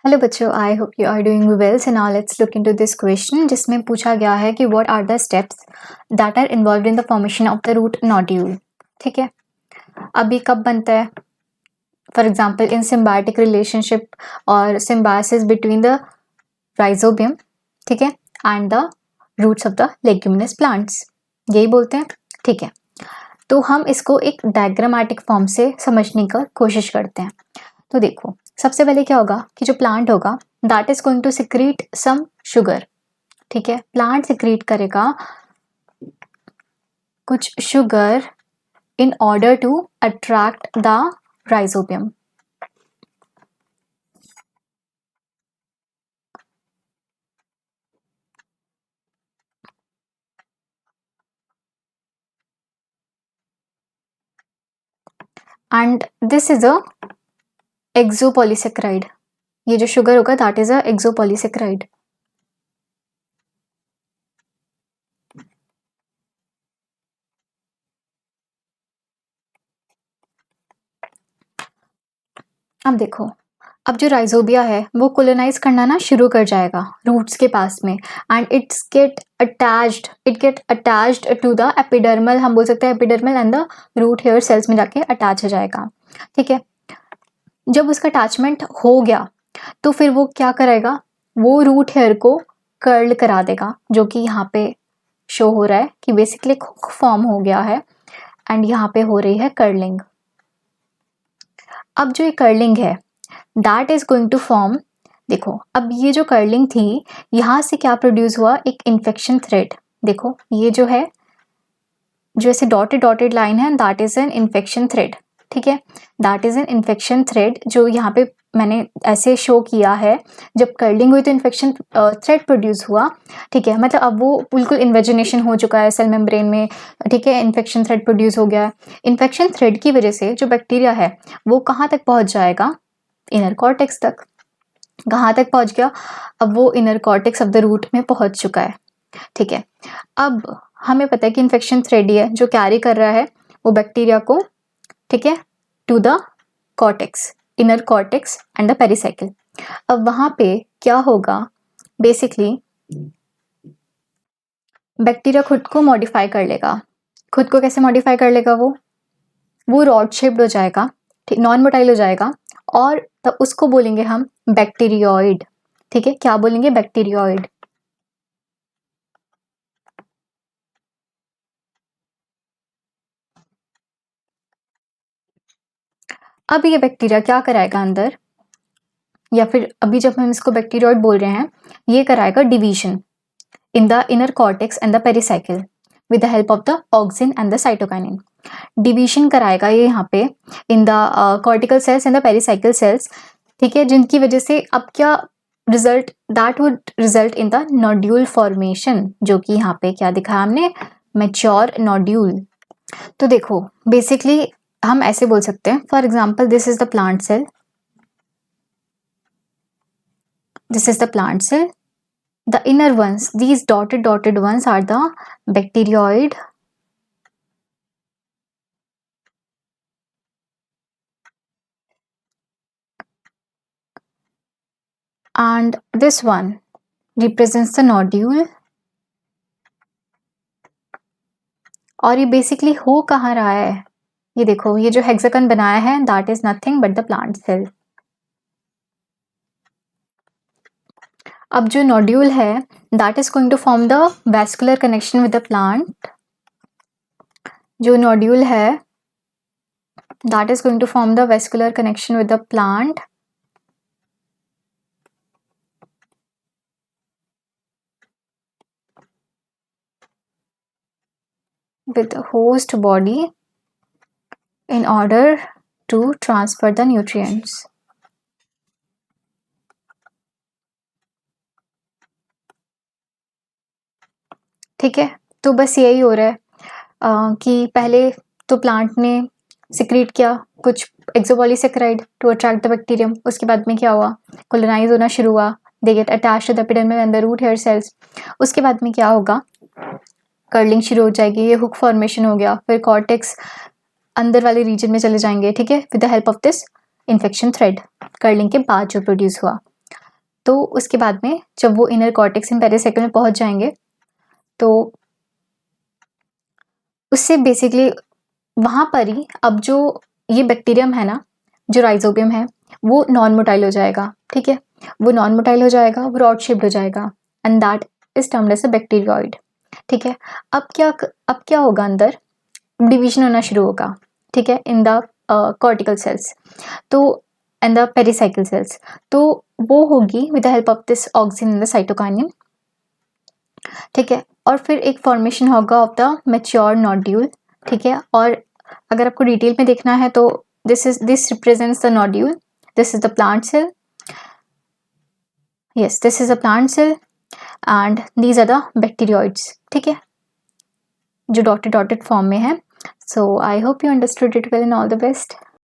Hello बच्चों, I hope you are doing well. So now let's look into this question जिसमें पूछा गया है कि what are the steps that are involved in the formation of the root nodule. ठीक है, अभी कब बनता है? For example in symbiotic relationship और सिम्बायोसिस बिटवीन द राइजोबियम, ठीक है, and the roots of the leguminous plants, यही बोलते हैं। ठीक है, तो हम इसको एक डायग्रामेटिक फॉर्म से समझने का कोशिश करते हैं। तो देखो, सबसे पहले क्या होगा कि जो प्लांट होगा that is going to secrete some sugar. ठीक है, प्लांट सिक्रीट करेगा कुछ sugar in order to attract the rhizobium. And this is a exopolysaccharide. ये जो शुगर होगा दैट इज अ एक्सोपॉलीसेक्राइड। अब देखो, अब जो राइजोबिया है वो कोलोनाइज करना ना शुरू कर जाएगा रूट्स के पास में, and it get attached to the epidermal. हम बोल सकते हैं epidermal and the root hair cells में जाके अटैच हो जाएगा। ठीक है, जब उसका अटैचमेंट हो गया तो फिर वो क्या करेगा, वो रूट हेयर को कर्ल करा देगा, जो कि यहाँ पे शो हो रहा है कि बेसिकली हुक फॉर्म हो गया है एंड यहाँ पे हो रही है कर्लिंग। अब जो ये कर्लिंग है that is going to form, देखो अब ये जो कर्लिंग थी यहाँ से क्या प्रोड्यूस हुआ, एक इन्फेक्शन थ्रेड। देखो ये जो है, जो ऐसे डॉटेड डॉटेड लाइन है that is an infection thread. ठीक है, that is an infection thread जो यहाँ पे मैंने ऐसे शो किया है। जब कर्लिंग हुई तो इन्फेक्शन थ्रेड प्रोड्यूस हुआ। ठीक है, मतलब अब वो बिल्कुल इन्वेजिनेशन हो चुका है सेल मेम्ब्रेन में। ठीक है, इन्फेक्शन थ्रेड प्रोड्यूस हो गया है। इन्फेक्शन थ्रेड की वजह से जो बैक्टीरिया है वो कहाँ तक पहुँच जाएगा, इनर कॉर्टेक्स तक। कहाँ तक पहुँच गया, अब वो inner cortex of the root में पहुँच चुका है। ठीक है, अब हमें पता है कि इन्फेक्शन थ्रेड ही है जो कैरी कर रहा है वो बैक्टीरिया को, ठीक है, to the cortex, inner cortex and the pericycle. अब वहां पे क्या होगा, बेसिकली बैक्टीरिया खुद को मॉडिफाई कर लेगा। खुद को कैसे मॉडिफाई कर लेगा, वो रॉड शेप्ड हो जाएगा, ठीक, नॉन मोटाइल हो जाएगा, और तब उसको बोलेंगे हम बैक्टीरियोइड। ठीक है, क्या बोलेंगे, बैक्टीरियोइड। अब ये बैक्टीरिया क्या कराएगा अंदर, या फिर अभी जब हम इसको बैक्टीरियोइड बोल रहे हैं, ये कराएगा division in the inner cortex and the pericycle with the help of the auxin and the cytokinin. Division कराएगा ये यहाँ पे in the cortical cells and the pericycle cells. ठीक है, जिनकी वजह से अब क्या result, that would result in the nodule formation, जो कि यहाँ पे क्या दिखाया हमने, मैच्योर नोड्यूल। तो देखो बेसिकली हम ऐसे बोल सकते हैं, for example this is the plant cell, this is the plant cell. The inner ones, these dotted ones are the bacterioid, and this one represents the nodule. और ये बेसिकली हो कहाँ रहा है, ये देखो, ये जो हेक्सागन बनाया है that is nothing but the plant cell. अब जो नोड्यूल है that is going to form the vascular connection with the plant. जो नोड्यूल है that is going to form the vascular connection with the plant. With the host body in order to transfer the nutrients. ठीक है, तो बस यही हो रहा है कि पहले तो प्लांट ने सिक्रीट किया कुछ exopolysaccharide to attract the bacterium. उसके बाद में क्या हुआ, कोलोनाइज होना शुरू हुआ, they get attached to the epidermal and the root hair cells. उसके बाद में क्या होगा, कर्लिंग शुरू हो जाएगी, ये हुक फॉर्मेशन हो गया, फिर कॉर्टेक्स अंदर वाले रीजन में चले जाएंगे। ठीक है, with the help of this infection thread, curling के बाद जो प्रोड्यूस हुआ। तो उसके बाद में जब वो इनर कॉर्टेक्स एंड पेरिसाइकिल में पहुंच जाएंगे तो उससे बेसिकली वहाँ पर ही अब जो ये बैक्टीरियम है ना, जो राइजोबियम है, वो नॉन मोटाइल हो जाएगा, ठीक है, वो नॉन मोटाइल हो जाएगा, वो रॉड शेप्ड हो जाएगा and that is termed as a bacteroid, ठीक है। अब क्या होगा, अंदर डिवीजन होना शुरू होगा, ठीक है, इन द कॉर्टिकल सेल्स तो एंड द पेरिसाइकिल सेल्स, तो वो होगी with the help of this auxin in the cytokinin, ठीक है। और फिर एक फॉर्मेशन होगा ऑफ द मैच्योर नोड्यूल, ठीक है। और अगर आपको डिटेल में देखना है तो this represents the nodule, this is the plant cell, yes this is a plant cell and these are the bacteroids, ठीक है, जो डॉटेड फॉर्म में है। So I hope you understood it well and all the best.